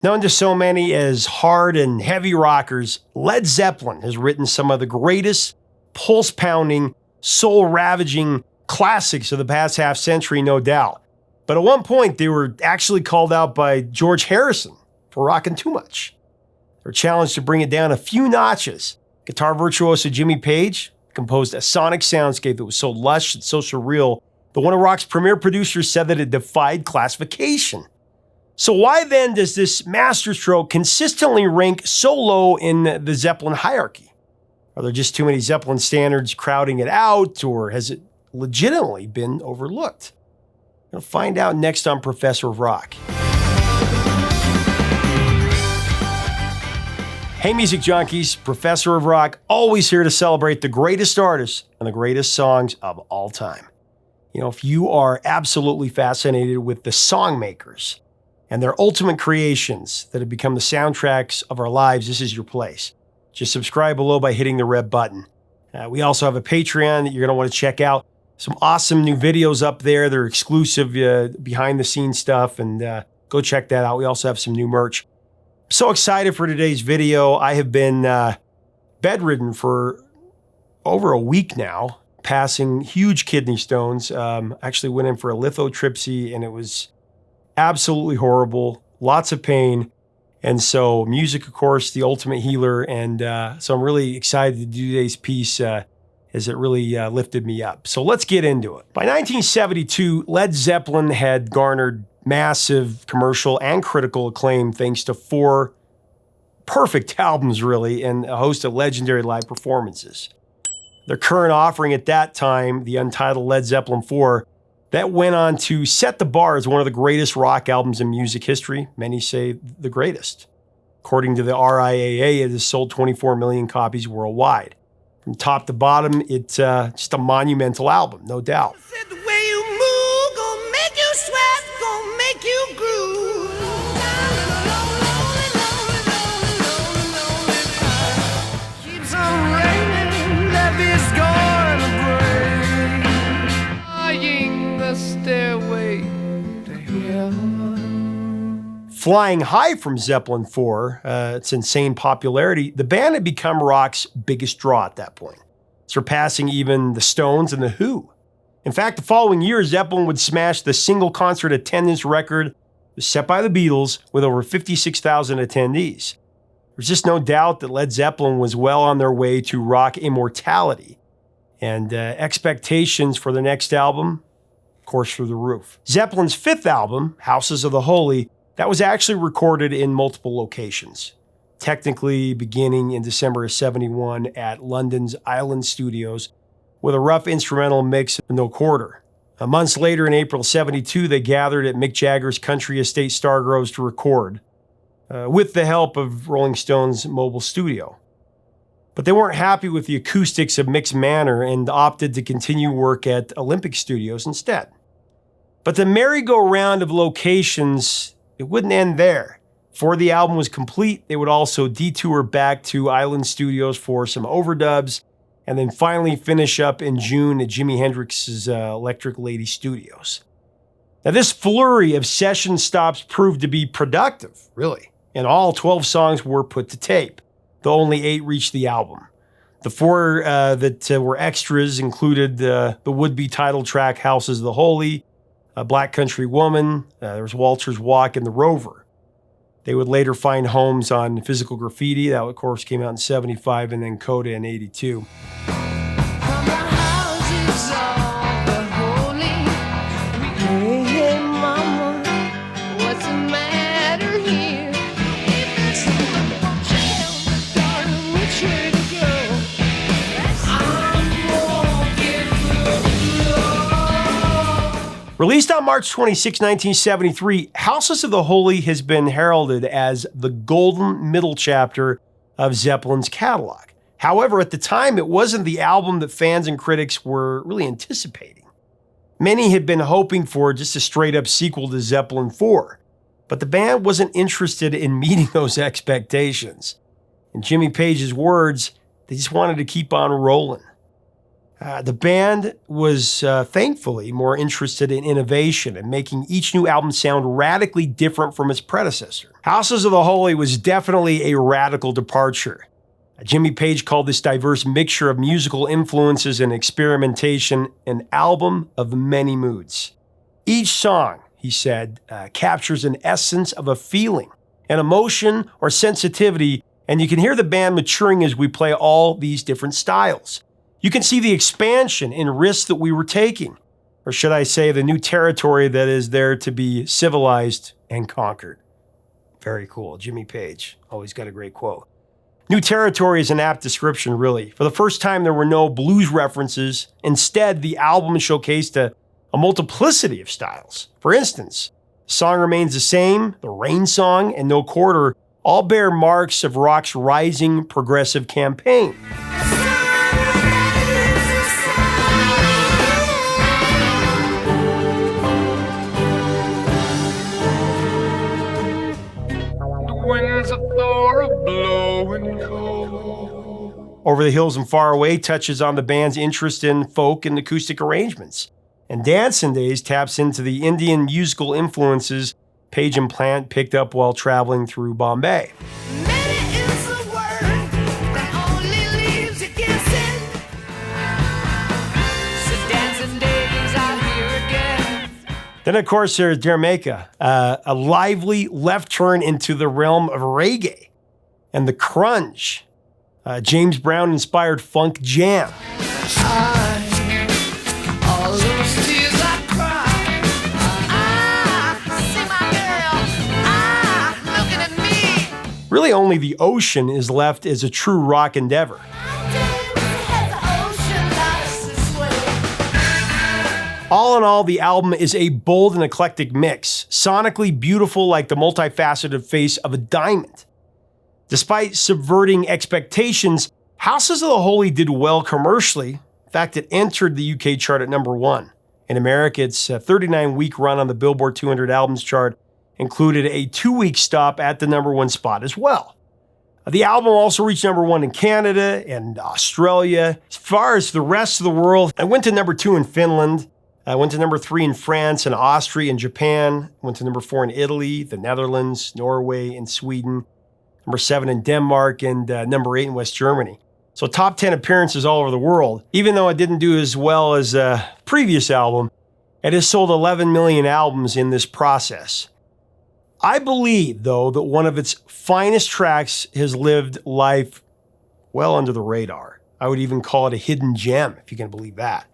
Known to so many as hard and heavy rockers, Led Zeppelin has written some of the greatest pulse-pounding, soul-ravaging classics of the past half century, no doubt. But at one point, they were actually called out by George Harrison for rocking too much. They were challenged to bring it down a few notches. Guitar virtuoso Jimmy Page composed a sonic soundscape that was so lush and so surreal that one of rock's premier producers said that it defied classification. So why then does this masterstroke consistently rank so low in the Zeppelin hierarchy? Are there just too many Zeppelin standards crowding it out, or has it legitimately been overlooked? We'll find out next on Professor of Rock. Hey music junkies, Professor of Rock, always here to celebrate the greatest artists and the greatest songs of all time. You know, if you are absolutely fascinated with the song makers and their ultimate creations that have become the soundtracks of our lives, this is your place. Just subscribe below by hitting the red button. We also have a Patreon that you're going to want to check out. Some awesome new videos up there. They're exclusive behind-the-scenes stuff, and go check that out. We also have some new merch. So excited for today's video. I have been bedridden for over a week now, passing huge kidney stones. Actually went in for a lithotripsy, and it was absolutely horrible, lots of pain. And so music, of course, the ultimate healer. And so I'm really excited to do today's piece as it really lifted me up. So let's get into it. By 1972, Led Zeppelin had garnered massive commercial and critical acclaim thanks to 4 perfect albums, really, and a host of legendary live performances. Their current offering at that time, the untitled Led Zeppelin IV, that went on to set the bar as one of the greatest rock albums in music history. Many say the greatest. According to the RIAA, it has sold 24 million copies worldwide. From top to bottom, it's just a monumental album, no doubt. The way you move, gonna make you sweat, gonna make you groove. Keeps on raining, love is gonna break. Flying the stairway to heaven. Flying high from Zeppelin IV, its insane popularity, the band had become rock's biggest draw at that point, surpassing even the Stones and the Who. In fact, the following year, Zeppelin would smash the single concert attendance record set by the Beatles with over 56,000 attendees. There's just no doubt that Led Zeppelin was well on their way to rock immortality, and expectations for the next album, of course, through the roof. Zeppelin's 5th album, Houses of the Holy, that was actually recorded in multiple locations, technically beginning in December of '71 at London's Island Studios with a rough instrumental mix of no quarter. Months later, in April '72, they gathered at Mick Jagger's country estate Stargroves to record, with the help of Rolling Stone's mobile studio. But they weren't happy with the acoustics of Mick's manor and opted to continue work at Olympic Studios instead. But the merry-go-round of locations, it wouldn't end there. Before the album was complete, they would also detour back to Island Studios for some overdubs, and then finally finish up in June at Jimi Hendrix's Electric Lady Studios. Now, this flurry of session stops proved to be productive, really, and all 12 songs were put to tape, though only 8 reached the album. The 4 that were extras included the would-be title track Houses of the Holy, Black Country Woman, there was Walter's Walk, and The Rover. They would later find homes on Physical Graffiti, that of course came out in '75, and then Coda in '82. Released on March 26, 1973, Houses of the Holy has been heralded as the golden middle chapter of Zeppelin's catalog. However, at the time, it wasn't the album that fans and critics were really anticipating. Many had been hoping for just a straight-up sequel to Zeppelin IV, but the band wasn't interested in meeting those expectations. In Jimmy Page's words, they just wanted to keep on rolling. The band was thankfully more interested in innovation and making each new album sound radically different from its predecessor. Houses of the Holy was definitely a radical departure. Jimmy Page called this diverse mixture of musical influences and experimentation an album of many moods. Each song, he said, captures an essence of a feeling, an emotion or sensitivity, and you can hear the band maturing as we play all these different styles. You can see the expansion in risks that we were taking, or should I say the new territory that is there to be civilized and conquered. Very cool. Jimmy Page, always got a great quote. New territory is an apt description, really. For the first time, there were no blues references. Instead, the album showcased a multiplicity of styles. For instance, the song remains the same, the Rain Song and No Quarter all bear marks of rock's rising progressive campaign. Winds of Thor blowing cold. Over the Hills and Far Away touches on the band's interest in folk and acoustic arrangements. And Dancing Days taps into the Indian musical influences Page and Plant picked up while traveling through Bombay. Many is the word that only leaves you guessing. So Dancing Days out here again. Then, of course, there's Jamaica, a lively left turn into the realm of reggae and the crunge. James Brown-inspired funk jam. All those tears I cried. See my girl. Looking at me. Really, only the ocean is left as a true rock endeavor. All in all, the album is a bold and eclectic mix, sonically beautiful like the multifaceted face of a diamond. Despite subverting expectations, Houses of the Holy did well commercially. In fact, it entered the UK chart at number 1. In America, its 39-week run on the Billboard 200 Albums chart included a 2-week stop at the number 1 spot as well. The album also reached number 1 in Canada and Australia. As far as the rest of the world, it went to number 2 in Finland. I went to number 3 in France and Austria and Japan. Went to number 4 in Italy, the Netherlands, Norway, and Sweden. Number 7 in Denmark, and number 8 in West Germany. So top 10 appearances all over the world. Even though it didn't do as well as the previous album, it has sold 11 million albums in this process. I believe, though, that one of its finest tracks has lived life well under the radar. I would even call it a hidden gem, if you can believe that.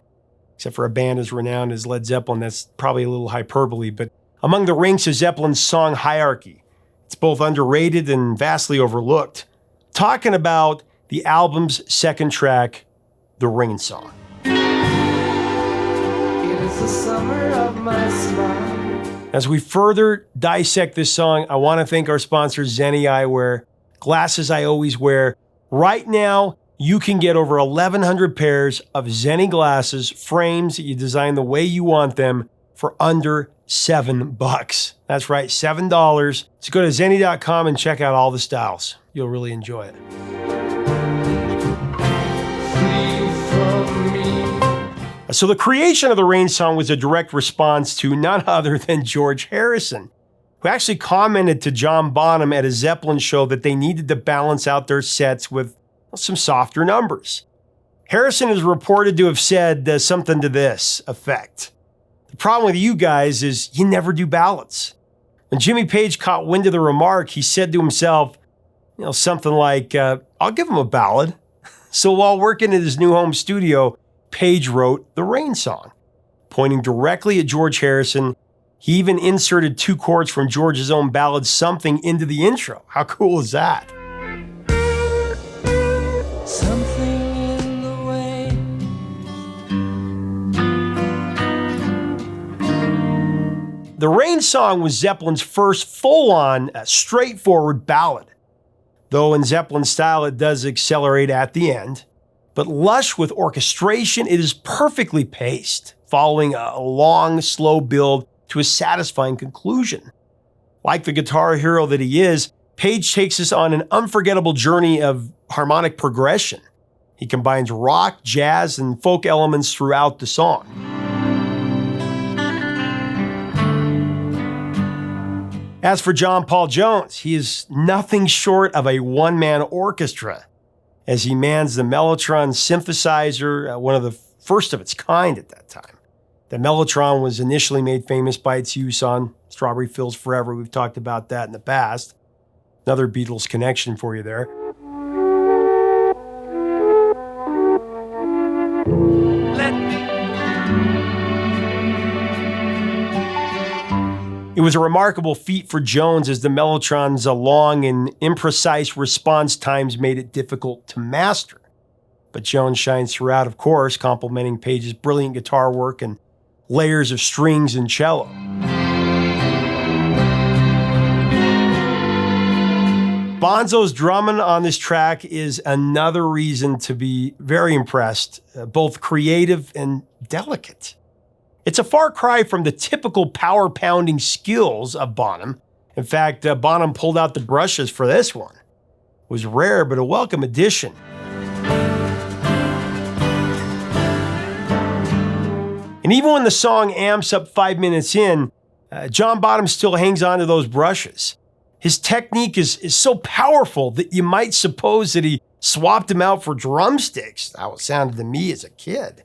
Except for a band as renowned as Led Zeppelin, that's probably a little hyperbole, but among the ranks of Zeppelin's song hierarchy, it's both underrated and vastly overlooked. Talking about the album's second track, The Rain Song. It is the summer of my smile. As we further dissect this song, I want to thank our sponsor, Zenni Eyewear, glasses I always wear. Right now, you can get over 1,100 pairs of Zenni glasses, frames that you design the way you want them, for under $7. That's right, $7. So go to zenni.com and check out all the styles. You'll really enjoy it. So the creation of the Rain Song was a direct response to none other than George Harrison, who actually commented to John Bohnam at a Zeppelin show that they needed to balance out their sets with some softer numbers. Harrison is reported to have said something to this effect. The problem with you guys is you never do ballads. When Jimmy Page caught wind of the remark, he said to himself, something like, I'll give him a ballad. So while working in his new home studio, Page wrote the Rain Song. Pointing directly at George Harrison, he even inserted 2 chords from George's own ballad, Something, into the intro. How cool is that? Something in the way. The Rain Song was Zeppelin's first full-on, straightforward ballad. Though in Zeppelin style, it does accelerate at the end. But lush with orchestration, it is perfectly paced, following a long, slow build to a satisfying conclusion. Like the guitar hero that he is, Page takes us on an unforgettable journey of harmonic progression. He combines rock, jazz, and folk elements throughout the song. As for John Paul Jones, he is nothing short of a one-man orchestra as he mans the Mellotron synthesizer, one of the first of its kind at that time. The Mellotron was initially made famous by its use on Strawberry Fields Forever. We've talked about that in the past. Another Beatles connection for you there. It was a remarkable feat for Jones as the Mellotron's long and imprecise response times made it difficult to master. But Jones shines throughout, of course, complementing Page's brilliant guitar work and layers of strings and cello. Bonzo's drumming on this track is another reason to be very impressed, both creative and delicate. It's a far cry from the typical power-pounding skills of Bohnam. In fact, Bohnam pulled out the brushes for this one. It was rare, but a welcome addition. And even when the song amps up 5 minutes in, John Bonham still hangs on to those brushes. His technique is so powerful that you might suppose that he swapped them out for drumsticks. How it sounded to me as a kid.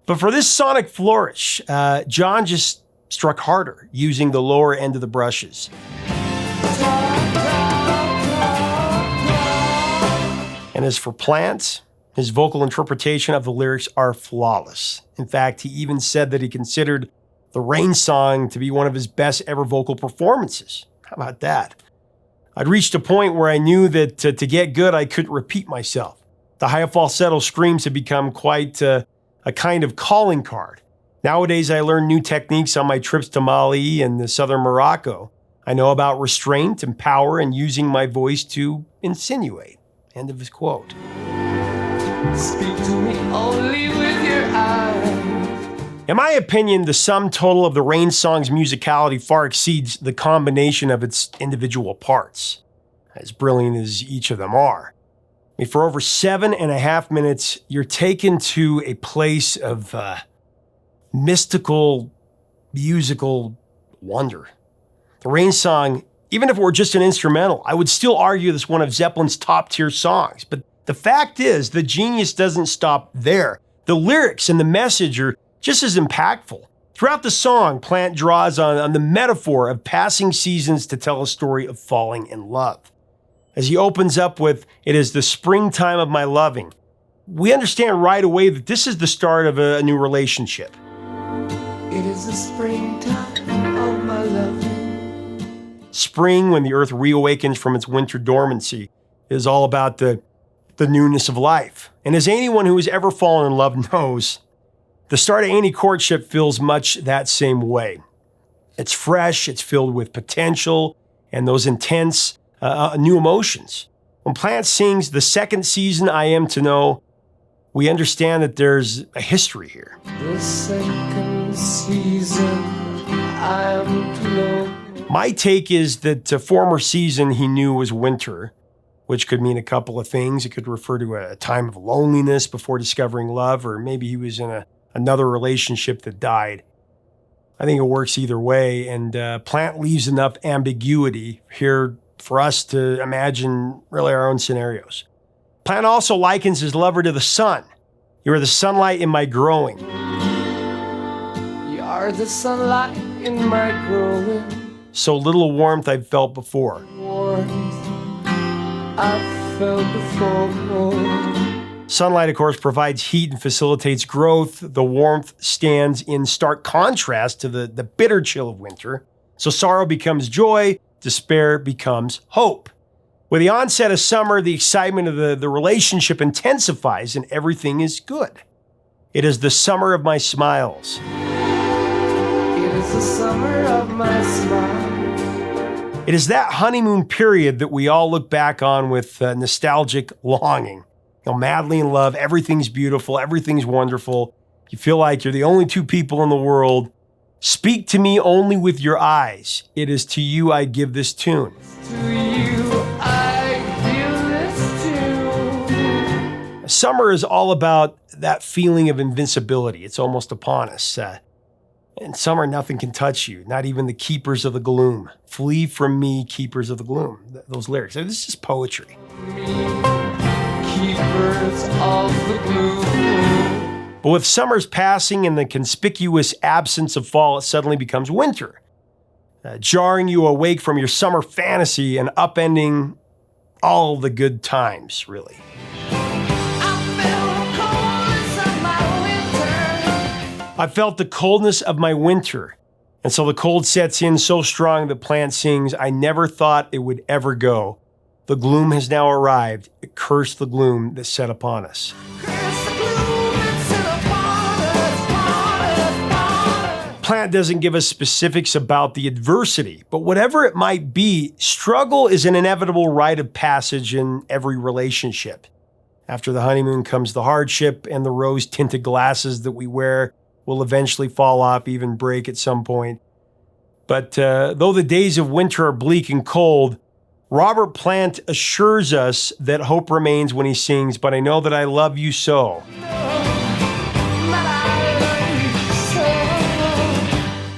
But for this sonic flourish, John just struck harder, using the lower end of the brushes. And as for Plant, his vocal interpretation of the lyrics are flawless. In fact, he even said that he considered the Rain song to be one of his best ever vocal performances. How about that? I'd reached a point where I knew that to get good, I couldn't repeat myself. The high falsetto screams had become quite a kind of calling card. Nowadays, I learn new techniques on my trips to Mali and the southern Morocco. I know about restraint and power and using my voice to insinuate. End of his quote. Speak to me only with your eyes. In my opinion, the sum total of the Rain song's musicality far exceeds the combination of its individual parts, as brilliant as each of them are. I mean, for over 7.5 minutes, you're taken to a place of mystical, musical wonder. The Rain song, even if it were just an instrumental, I would still argue this one of Zeppelin's top-tier songs. But the fact is, the genius doesn't stop there. The lyrics and the message are just as impactful. Throughout the song, Plant draws on the metaphor of passing seasons to tell a story of falling in love. As he opens up with, "It is the springtime of my loving," we understand right away that this is the start of a new relationship. It is the springtime of my loving. Spring, when the earth reawakens from its winter dormancy, is all about the newness of life. And as anyone who has ever fallen in love knows, the start of any courtship feels much that same way. It's fresh, it's filled with potential, and those intense new emotions. When Plant sings "The second season I am to know," we understand that there's a history here. The second season I am to know. My take is that a former season he knew was winter, which could mean a couple of things. It could refer to a time of loneliness before discovering love, or maybe he was in another relationship that died. I think it works either way, and Plant leaves enough ambiguity here for us to imagine really our own scenarios. Plant also likens his lover to the sun. "You are the sunlight in my growing." You are the sunlight in my growing. So little warmth I've felt before. Warmth I've felt before. Sunlight, of course, provides heat and facilitates growth. The warmth stands in stark contrast to the bitter chill of winter. So sorrow becomes joy, despair becomes hope. With the onset of summer, the excitement of the relationship intensifies and everything is good. It is the summer of my smiles. It is the summer of my smile. It is that honeymoon period that we all look back on with nostalgic longing. Madly in love, everything's beautiful, everything's wonderful. You feel like you're the only two people in the world. Speak to me only with your eyes. It is to you I give this tune. To you I give this tune. summer is all about that feeling of invincibility. It's almost upon us. In summer, nothing can touch you, not even the keepers of the gloom. Flee from me, keepers of the gloom. Those lyrics. This is poetry. Keepers of the gloom. But with summer's passing and the conspicuous absence of fall, it suddenly becomes winter, jarring you awake from your summer fantasy and upending all the good times, really. I felt the coldness of my winter. And so the cold sets in so strong the plant sings, I never thought it would ever go. The gloom has now arrived. Curse the gloom that set upon us. Plant doesn't give us specifics about the adversity, but whatever it might be, struggle is an inevitable rite of passage in every relationship. After the honeymoon comes the hardship, and the rose-tinted glasses that we wear will eventually fall off, even break at some point. But though the days of winter are bleak and cold, Robert Plant assures us that hope remains when he sings, but I know that I love you so.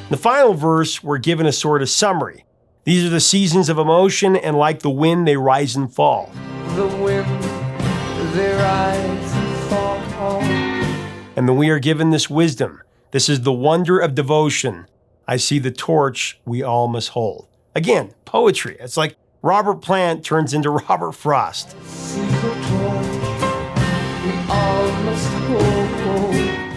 In the final verse, we're given a sort of summary. These are the seasons of emotion, and like the wind, they rise and fall. The wind, they rise and fall. And then we are given this wisdom. This is the wonder of devotion. I see the torch we all must hold. Again, poetry. It's like Robert Plant turns into Robert Frost.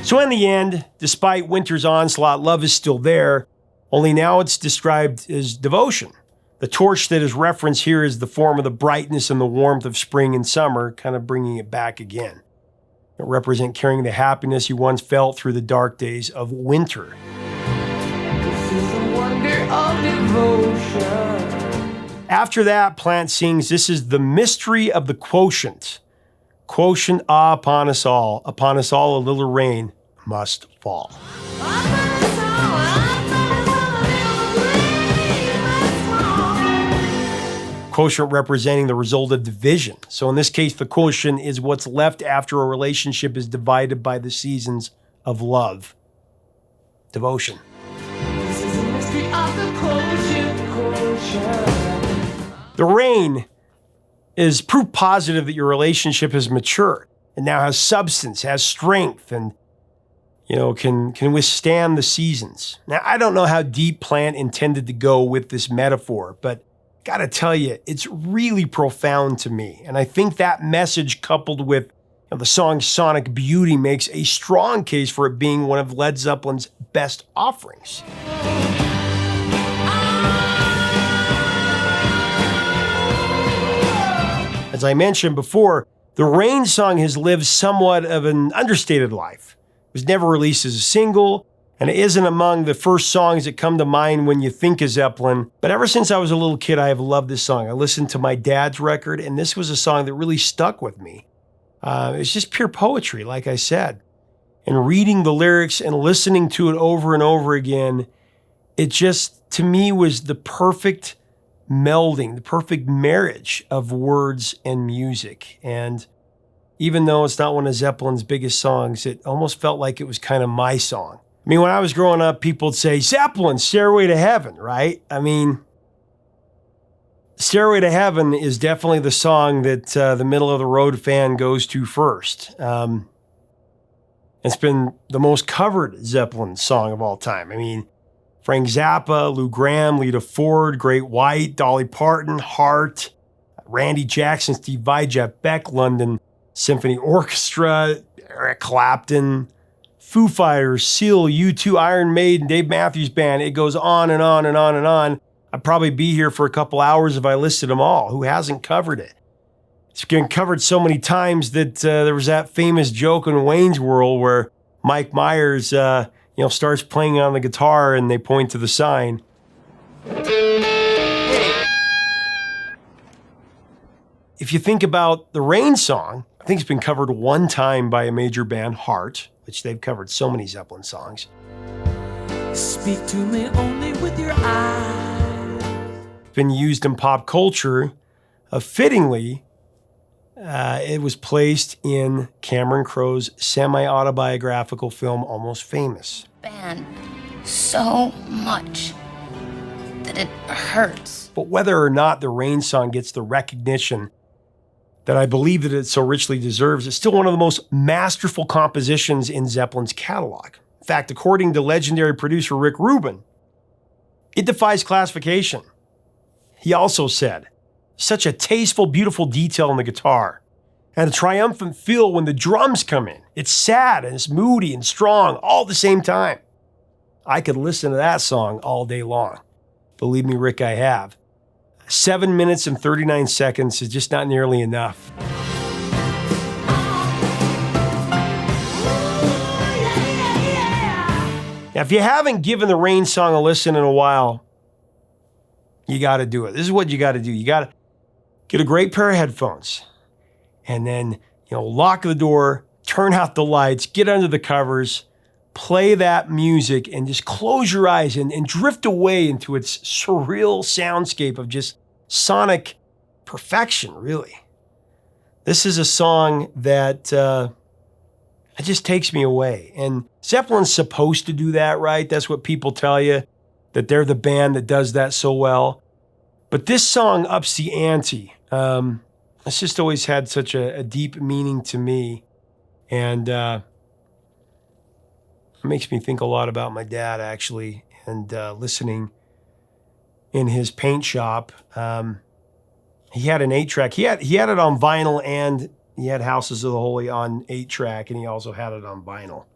So in the end, despite winter's onslaught, love is still there, only now it's described as devotion. The torch that is referenced here is the form of the brightness and the warmth of spring and summer, kind of bringing it back again. It represents carrying the happiness you once felt through the dark days of winter. This is the wonder of devotion. After that, Plant sings, this is the mystery of the quotient. Quotient, upon us all a little rain must fall. Quotient representing the result of division. So in this case, the quotient is what's left after a relationship is divided by the seasons of love. Devotion. This is the mystery of the quotient. The rain is proof positive that your relationship has matured and now has substance, has strength, and can withstand the seasons. Now, I don't know how deep Plant intended to go with this metaphor, but gotta tell you, it's really profound to me. And I think that message, coupled with the song's sonic beauty, makes a strong case for it being one of Led Zeppelin's best offerings. As I mentioned before, the Rain song has lived somewhat of an understated life. It was never released as a single, and it isn't among the first songs that come to mind when you think of Zeppelin. But ever since I was a little kid, I have loved this song. I listened to my dad's record, and this was a song that really stuck with me. It's just pure poetry, like I said. And reading the lyrics and listening to it over and over again, it just, to me, was the perfect melding, the perfect marriage of words and music. And even though it's not one of Zeppelin's biggest songs, it almost felt like it was kind of my song. I mean, when I was growing up, people would say, Zeppelin, Stairway to Heaven, right? I mean, Stairway to Heaven is definitely the song that the middle-of-the-road fan goes to first. It's been the most covered Zeppelin song of all time. I mean, Frank Zappa, Lou Gramm, Lita Ford, Great White, Dolly Parton, Hart, Randy Jackson, Steve Vai, Jeff Beck, London Symphony Orchestra, Eric Clapton, Foo Fighters, Seal, U2, Iron Maiden, Dave Matthews Band. It goes on and on and on and on. I'd probably be here for a couple hours if I listed them all. Who hasn't covered it? It's been covered so many times that there was that famous joke in Wayne's World where Mike Myers, starts playing on the guitar and they point to the sign. If you think about the Rain song, I think it's been covered one time by a major band, Heart, which they've covered so many Zeppelin songs. Speak to me only with your eyes. Been used in pop culture, fittingly, It was placed in Cameron Crowe's semi-autobiographical film, Almost Famous. Band so much that it hurts. But whether or not the Rain Song gets the recognition that I believe that it so richly deserves, it's still one of the most masterful compositions in Zeppelin's catalog. In fact, according to legendary producer Rick Rubin, it defies classification. He also said, such a tasteful, beautiful detail in the guitar, and a triumphant feel when the drums come in. It's sad and it's moody and strong all at the same time. I could listen to that song all day long. Believe me, Rick, I have. 7 minutes and 39 seconds is just not nearly enough. Now, if you haven't given the Rain Song a listen in a while, you got to do it. This is what you got to do. You got to get a great pair of headphones and then, lock the door, turn out the lights, get under the covers, play that music, and just close your eyes and drift away into its surreal soundscape of just sonic perfection, really. This is a song that it just takes me away. And Zeppelin's supposed to do that, right? That's what people tell you, that they're the band that does that so well. But this song ups the ante. It's just always had such a deep meaning to me. And it makes me think a lot about my dad, actually, and listening in his paint shop. He had an 8-track. He had it on vinyl, and he had Houses of the Holy on 8-track, and he also had it on vinyl.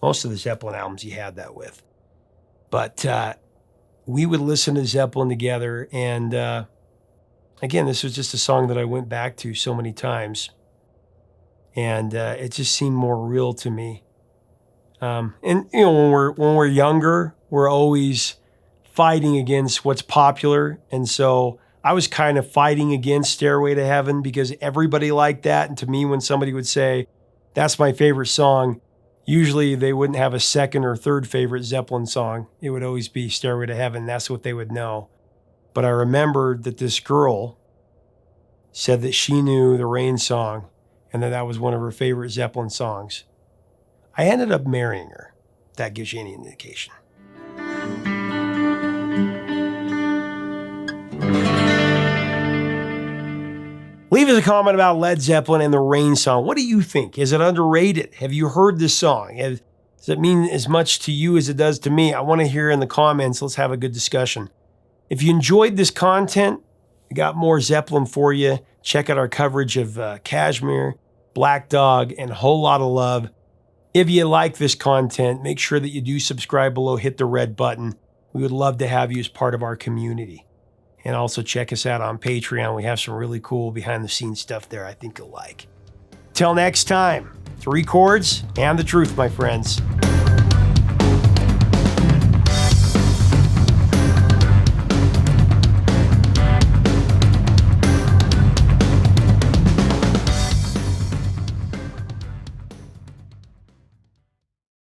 Most of the Zeppelin albums he had that with. But we would listen to Zeppelin together, and again, this was just a song that I went back to so many times, and it just seemed more real to me. And when we're younger, we're always fighting against what's popular, and so I was kind of fighting against Stairway to Heaven because everybody liked that. And to me, when somebody would say, that's my favorite song, usually they wouldn't have a second or third favorite Zeppelin song. It would always be Stairway to Heaven. That's what they would know. But I remembered that this girl said that she knew the Rain Song and that was one of her favorite Zeppelin songs. I ended up marrying her. That gives you any indication. Leave us a comment about Led Zeppelin and the Rain Song. What do you think? Is it underrated? Have you heard this song? Does it mean as much to you as it does to me? I want to hear in the comments. Let's have a good discussion. If you enjoyed this content, we got more Zeppelin for you. Check out our coverage of Kashmir, Black Dog, and a whole lot of love. If you like this content, make sure that you do subscribe below, hit the red button. We would love to have you as part of our community. And also check us out on Patreon. We have some really cool behind-the-scenes stuff there I think you'll like. Till next time, 3 chords and the truth, my friends.